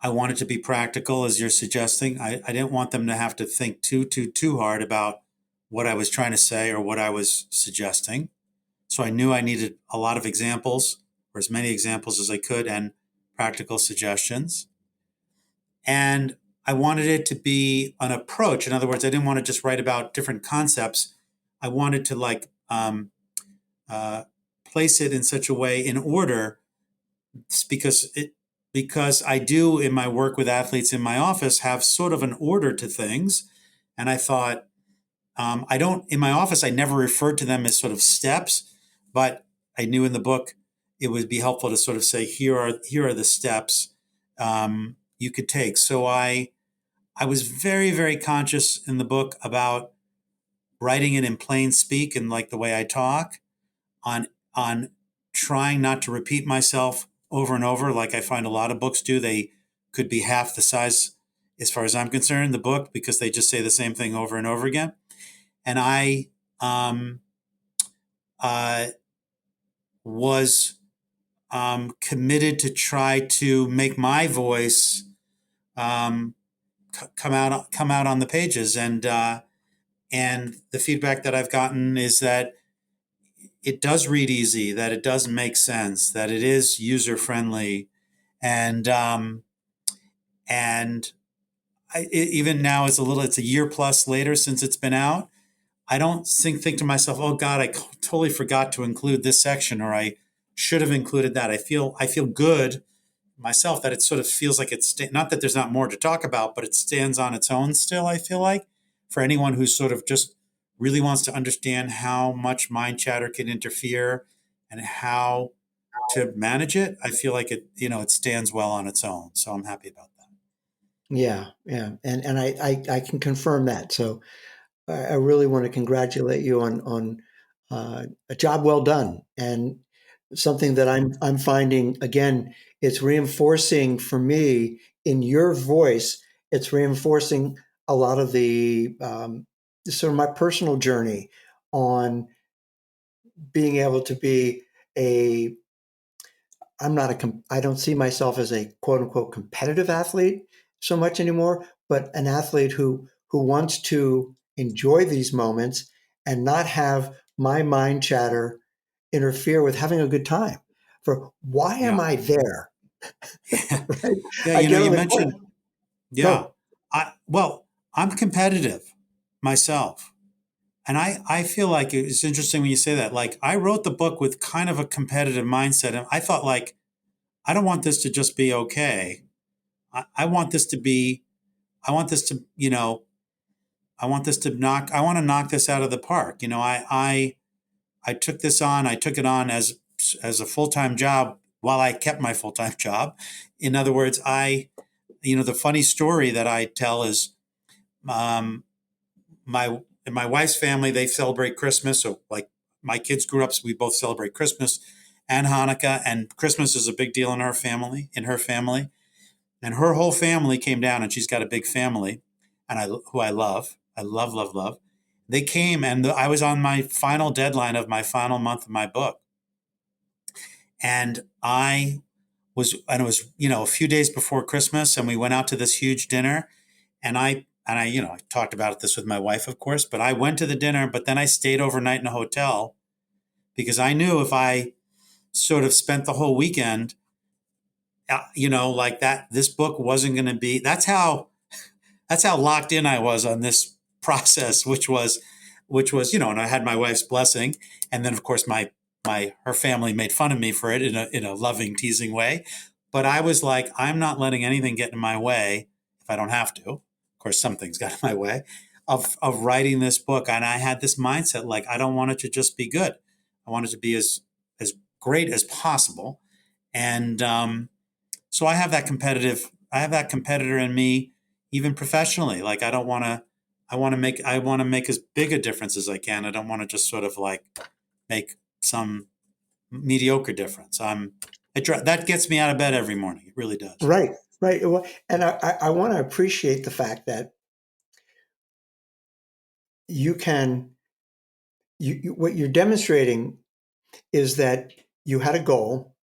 I want it to be practical, as you're suggesting. I didn't want them to have to think too hard about what I was trying to say or what I was suggesting. So I knew I needed a lot of examples, or as many examples as I could, and practical suggestions. And I wanted it to be an approach. In other words, I didn't want to just write about different concepts. I wanted to uh, place it in such a way in order, because I do in my work with athletes in my office have sort of an order to things. And I thought, I don't, in my office, I never referred to them as sort of steps, but I knew in the book it would be helpful to sort of say, here are the steps you could take. So I was very, very conscious in the book about writing it in plain speak and like the way I talk, on trying not to repeat myself over and over like I find a lot of books do. They could be half the size, as far as I'm concerned, the book, because they just say the same thing over and over again. And I was committed to try to make my voice come out on the pages, and the feedback that I've gotten is that it does read easy, that it does make sense, that it is user friendly, and even now it's a year plus later since it's been out. I don't think to myself, oh God, I totally forgot to include this section, or I should have included that. I feel good myself that it sort of feels like it's not that there's not more to talk about, but it stands on its own still. I feel like for anyone who sort of just really wants to understand how much mind chatter can interfere and how to manage it, I feel like it stands well on its own. So I'm happy about that. Yeah, yeah, and I can confirm that. So I really want to congratulate you on a job well done, and something that I'm finding again. It's reinforcing for me in your voice. It's reinforcing a lot of the sort of my personal journey on being able to be a. I'm not a. I don't see myself as a quote unquote competitive athlete. so much anymore, but an athlete who wants to enjoy these moments and not have my mind chatter interfere with having a good time. For why am Yeah. I there? Right? Yeah. I You know, get you on the court. mentioned, yeah, Go. well, I'm competitive myself. And I feel like it's interesting when you say that. Like, I wrote the book with kind of a competitive mindset. And I thought, like, I don't want this to just be okay. I want this to be, I want this to, I want to knock this out of the park. I took this on, I took it on as a full-time job while I kept my full-time job. In other words, the funny story that I tell is, um, my in my wife's family, they celebrate Christmas. So, like, my kids grew up, so we both celebrate Christmas and Hanukkah, and Christmas is a big deal in her family, and her whole family came down, and she's got a big family, and who I love, love, love. They came, and I was on my final deadline of my final month of my book, and it was a few days before Christmas, and we went out to this huge dinner, I talked about this with my wife, of course, but I went to the dinner, but then I stayed overnight in a hotel because I knew if I sort of spent the whole weekend, like that, this book wasn't going to be. That's how locked in I was on this process, and I had my wife's blessing, and then of course her family made fun of me for it in a loving, teasing way, but I was like, I'm not letting anything get in my way if I don't have to. Of course, some things got in my way of writing this book, and I had this mindset like I don't want it to just be good. I want it to be as great as possible, and so I have that competitor in me, even professionally. Like, I don't want to, I want to make as big a difference as I can. I don't want to just sort of like make some mediocre difference. That gets me out of bed every morning. It really does. Right, right. Well, and I want to appreciate the fact that you can, what you're demonstrating is that you had a goal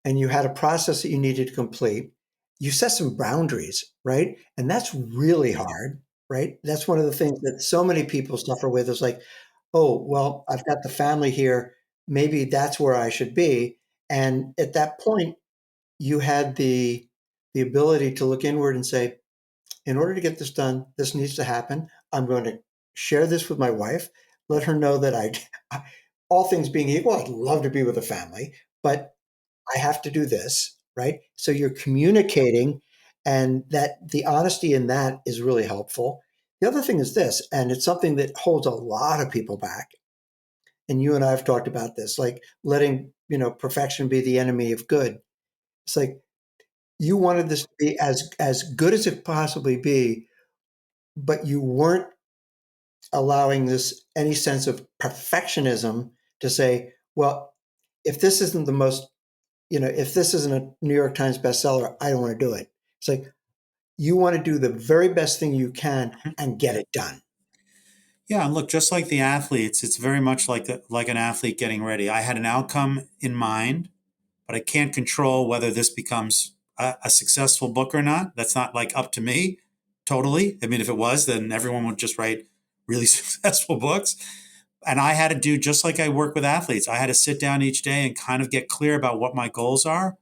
and you had a process that you needed to complete. You set some boundaries, right? And that's really hard, right? That's one of the things that so many people suffer with is like, oh, well, I've got the family here. Maybe that's where I should be. And at that point, you had the ability to look inward and say, in order to get this done, this needs to happen. I'm going to share this with my wife, let her know that all things being equal, I'd love to be with a family, but I have to do this, right? So you're communicating, and that the honesty in that is really helpful. The other thing is this, and it's something that holds a lot of people back. And you and I have talked about this, like letting, perfection be the enemy of good. It's like you wanted this to be as good as it possibly be, but you weren't allowing this any sense of perfectionism to say, well, if this isn't the most, if this isn't a New York Times bestseller, I don't want to do it. It's like you want to do the very best thing you can and get it done. Yeah, and look, just like the athletes, it's very much like an athlete getting ready. I had an outcome in mind, but I can't control whether this becomes a successful book or not. That's not like up to me totally. I mean, if it was, then everyone would just write really successful books. And I had to do just like I work with athletes. I had to sit down each day and kind of get clear about what my goals are.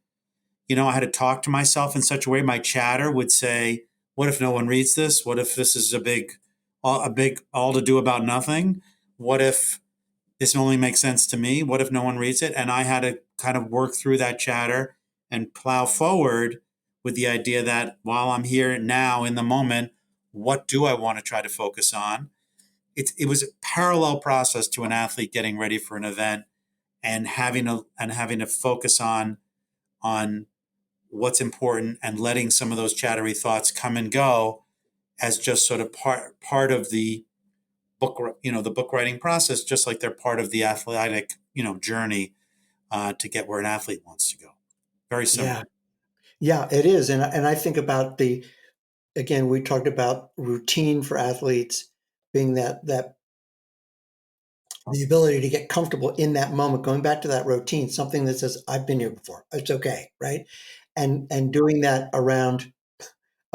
I had to talk to myself in such a way. My chatter would say, "What if no one reads this? What if this is a big all to do about nothing? What if this only makes sense to me? What if no one reads it?" And I had to kind of work through that chatter and plow forward with the idea that while I'm here now in the moment, what do I want to try to focus on? It was a parallel process to an athlete getting ready for an event and having to focus on what's important and letting some of those chattery thoughts come and go as just sort of part of the book writing process, just like they're part of the athletic, journey to get where an athlete wants to go. Very Yeah, similar. yeah, it is. And I think about again, we talked about routine for athletes being that the ability to get comfortable in that moment, going back to that routine, something that says, I've been here before. It's okay, right? And doing that around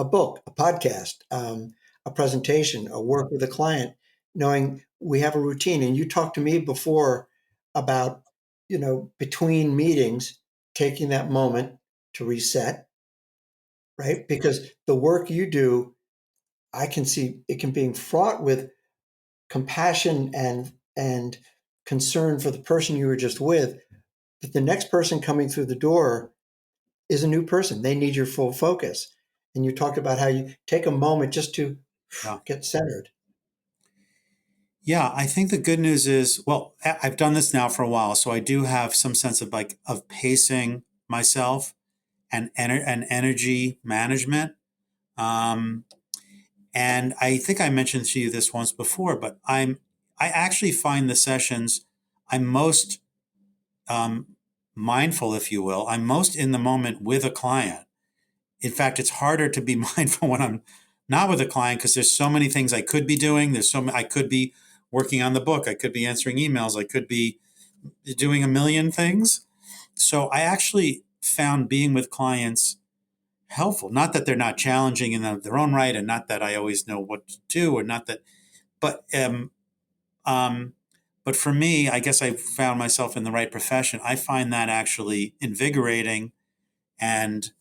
a book, a podcast, a presentation, a work with a client, knowing we have a routine. And you talked to me before about, between meetings, taking that moment to reset, right? Because the work you do, I can see it can be fraught with compassion and concern for the person you were just with. But the next person coming through the door is a new person. They need your full focus. And you talked about how you take a moment just to Yeah. get centered. Yeah, I think the good news is, well, I've done this now for a while, so I do have some sense of of pacing myself and energy management. Um, and I think I mentioned to you this once before, but I actually find the sessions I'm most um, mindful, if you will. I'm most in the moment with a client. In fact, it's harder to be mindful when I'm not with a client because there's so many things I could be doing. I could be working on the book. I could be answering emails. I could be doing a million things. So I actually found being with clients helpful. Not that they're not challenging in their own right, and not that I always know what to do, or not that, but um, but for me, I guess I found myself in the right profession. I find that actually invigorating and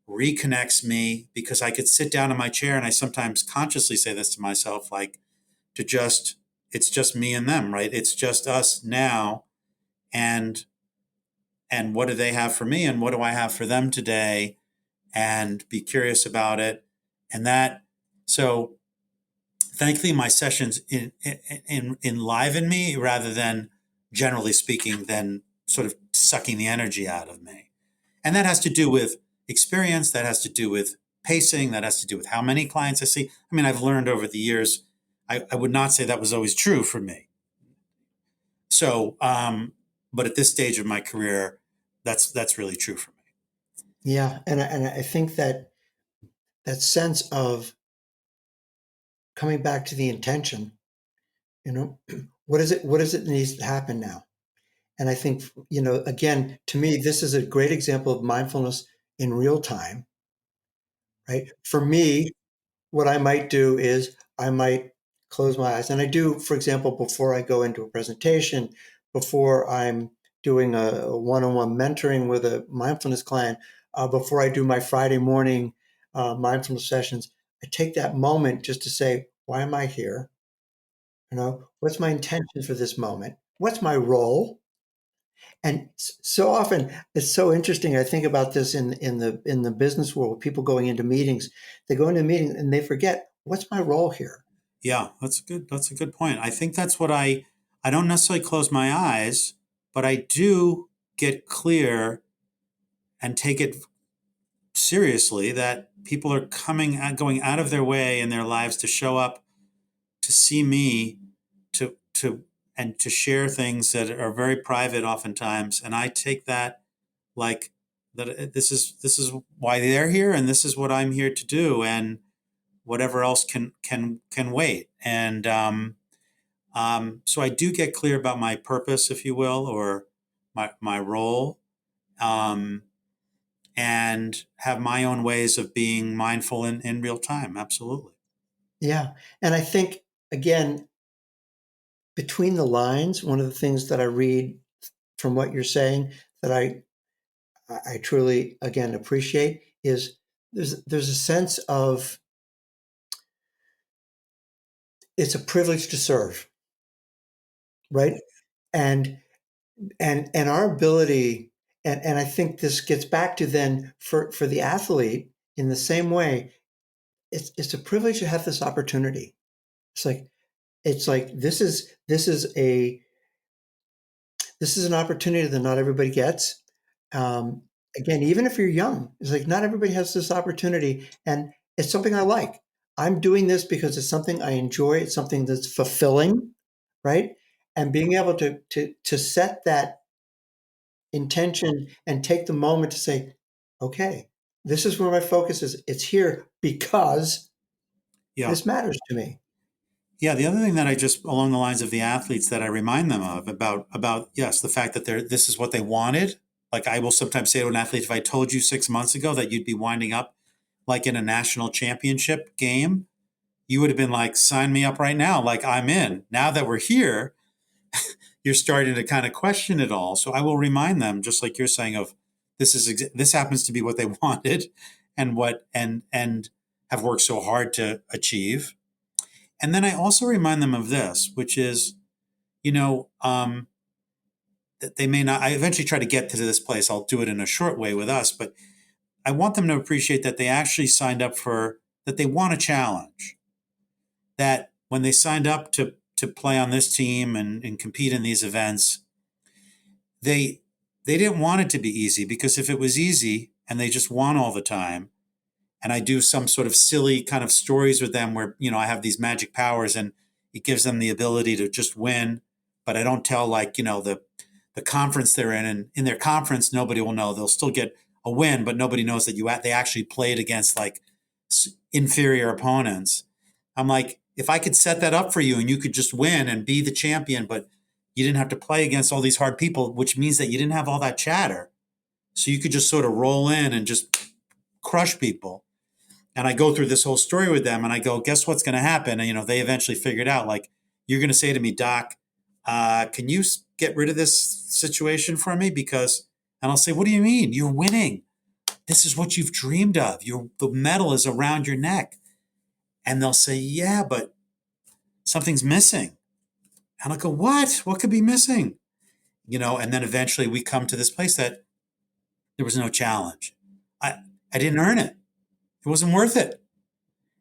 reconnects me because I could sit down in my chair, and I sometimes consciously say this to myself, like to just, it's just me and them, right? It's just us now. And, and what do they have for me? And what do I have for them today? And be curious about it. And that, so thankfully my sessions enliven me rather than, generally speaking, than sort of sucking the energy out of me. And that has to do with experience. That has to do with pacing. That has to do with how many clients I see. I mean, I've learned over the years, I would not say that was always true for me. So, but at this stage of my career, that's really true for me. Yeah. And I think that that sense of coming back to the intention, you know, what is it that needs to happen now? And I think, again, to me, this is a great example of mindfulness in real time, right? For me, what I might do is I might close my eyes. And I do, for example, before I go into a presentation, before I'm doing a one-on-one mentoring with a mindfulness client, before I do my Friday morning mindfulness sessions, I take that moment just to say, why am I here? What's my intention for this moment? What's my role? And so often it's so interesting. I think about this in the business world, people going into meetings, they go into a meeting and they forget, what's my role here? Yeah, that's a good point. I think that's what I don't necessarily close my eyes, but I do get clear and take it seriously that people are going out of their way in their lives to show up, to see me, to and to share things that are very private oftentimes. And I take that like that this is why they're here, and this is what I'm here to do, and whatever else can wait. And so I do get clear about my purpose, if you will, or my role, um, and have my own ways of being mindful in real time. Absolutely. Yeah. And I think, again, between the lines, one of the things that I read from what you're saying that I truly, again, appreciate is there's a sense of it's a privilege to serve, right? And and our ability, and I think this gets back to then for the athlete in the same way, it's a privilege to have this opportunity. It's like this is this is an opportunity that not everybody gets. Um, Again, even if you're young, it's like not everybody has this opportunity, and it's something I like. I'm doing this because it's something I enjoy. It's something that's fulfilling, right? And being able to set that intention and take the moment to say, okay, this is where my focus is. It's here because Yeah. this matters to me. Yeah, the other thing that I just, along the lines of the athletes, that I remind them of about yes, the fact that this is what they wanted. Like I will sometimes say to an athlete, if I told you 6 months ago that you'd be winding up like in a national championship game, you would have been like, sign me up right now. Like, I'm in. Now that we're here, you're starting to kind of question it all. So I will remind them, just like you're saying, of this happens to be what they wanted and have worked so hard to achieve. And then I also remind them of this, which is, that they may not, I eventually try to get to this place. I'll do it in a short way with us, but I want them to appreciate that they actually signed up that they want a challenge. That when they signed up to play on this team and compete in these events, they didn't want it to be easy, because if it was easy and they just won all the time, and I do some sort of silly kind of stories with them where, I have these magic powers and it gives them the ability to just win, but I don't tell the conference they're in, and in their conference, nobody will know. They'll still get a win, but nobody knows that they actually played against like inferior opponents. I'm like, if I could set that up for you and you could just win and be the champion, but you didn't have to play against all these hard people, which means that you didn't have all that chatter. So you could just sort of roll in and just crush people. And I go through this whole story with them and I go, guess what's going to happen? And, they eventually figured out, like, you're going to say to me, Doc, can you get rid of this situation for me? And I'll say, what do you mean? You're winning. This is what you've dreamed of. The medal is around your neck. And they'll say, yeah, but something's missing. And I'll go, what? What could be missing? And then eventually we come to this place that there was no challenge. I didn't earn it. It wasn't worth it.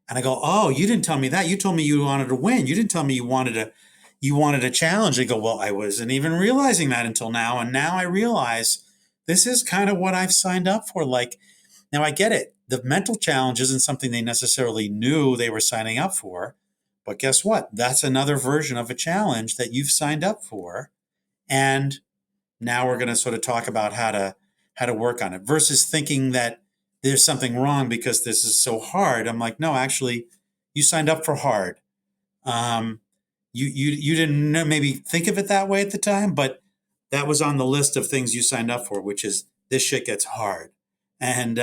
And I go, oh, you didn't tell me that. You told me you wanted to win. You didn't tell me you wanted a challenge. They go, well, I wasn't even realizing that until now. And now I realize this is kind of what I've signed up for. Like, now I get it. The mental challenge isn't something they necessarily knew they were signing up for. But guess what? That's another version of a challenge that you've signed up for. And now we're going to sort of talk about how to work on it, versus thinking that there's something wrong because this is so hard. I'm like, no, actually, you signed up for hard. You didn't maybe think of it that way at the time, but that was on the list of things you signed up for, which is this shit gets hard. And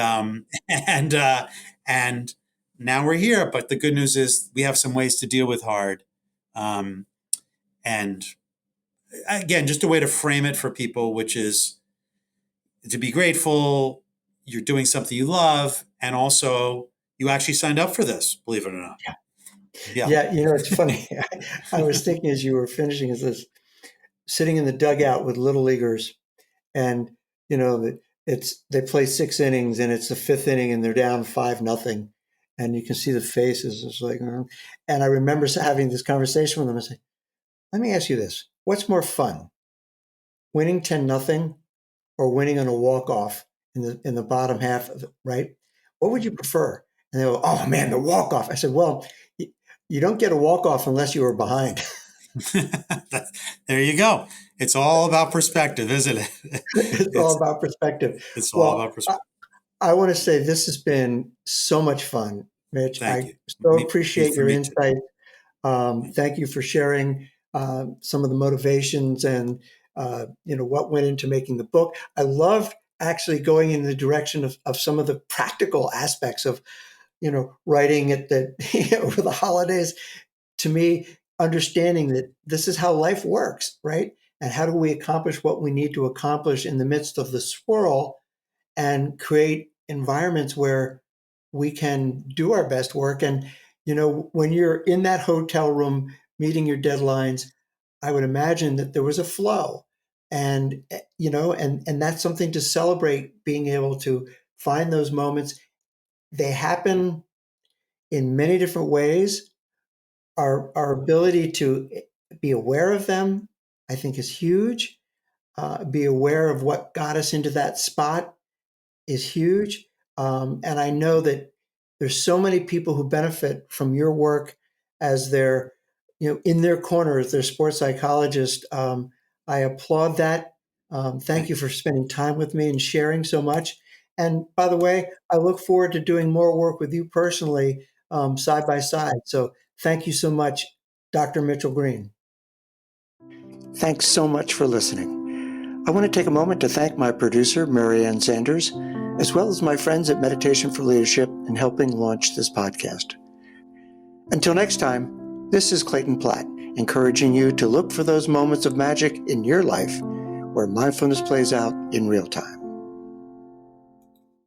and now we're here. But the good news is we have some ways to deal with hard. And again, just a way to frame it for people, which is to be grateful, you're doing something you love, and also you actually signed up for this, believe it or not. Yeah, it's funny. I was thinking as you were finishing, is this sitting in the dugout with little leaguers, and they play 6 innings, and it's the 5th inning, and they're down 5-0, and you can see the faces. It's like, and I remember having this conversation with them. I say, "Let me ask you this: what's more fun, winning 10-0, or winning on a walk off in the bottom half of it, right? What would you prefer?" And they go, "Oh man, the walk off." I said, "Well, you don't get a walk off unless you were behind." There you go. It's all about perspective, isn't it? It's all about perspective. It's all about perspective. I want to say this has been so much fun, Mitch. Thank you. So appreciate your insight. Thank you for sharing some of the motivations and what went into making the book. I loved actually going in the direction of some of the practical aspects of writing it over the holidays. To me, understanding that this is how life works, right? And how do we accomplish what we need to accomplish in the midst of the swirl, and create environments where we can do our best work. And when you're in that hotel room meeting your deadlines, I would imagine that there was a flow, and and that's something to celebrate, being able to find those moments. They happen in many different ways. Our ability to be aware of them, I think, is huge. Be aware of what got us into that spot is huge. And I know that there's so many people who benefit from your work as they're, in their corner as their sports psychologist. I applaud that. Thank you for spending time with me and sharing so much. And by the way, I look forward to doing more work with you personally, side by side. So thank you so much, Dr. Mitchell Greene. Thanks so much for listening. I want to take a moment to thank my producer, Marianne Sanders, as well as my friends at Meditation for Leadership in helping launch this podcast. Until next time, this is Clayton Platt, encouraging you to look for those moments of magic in your life where mindfulness plays out in real time.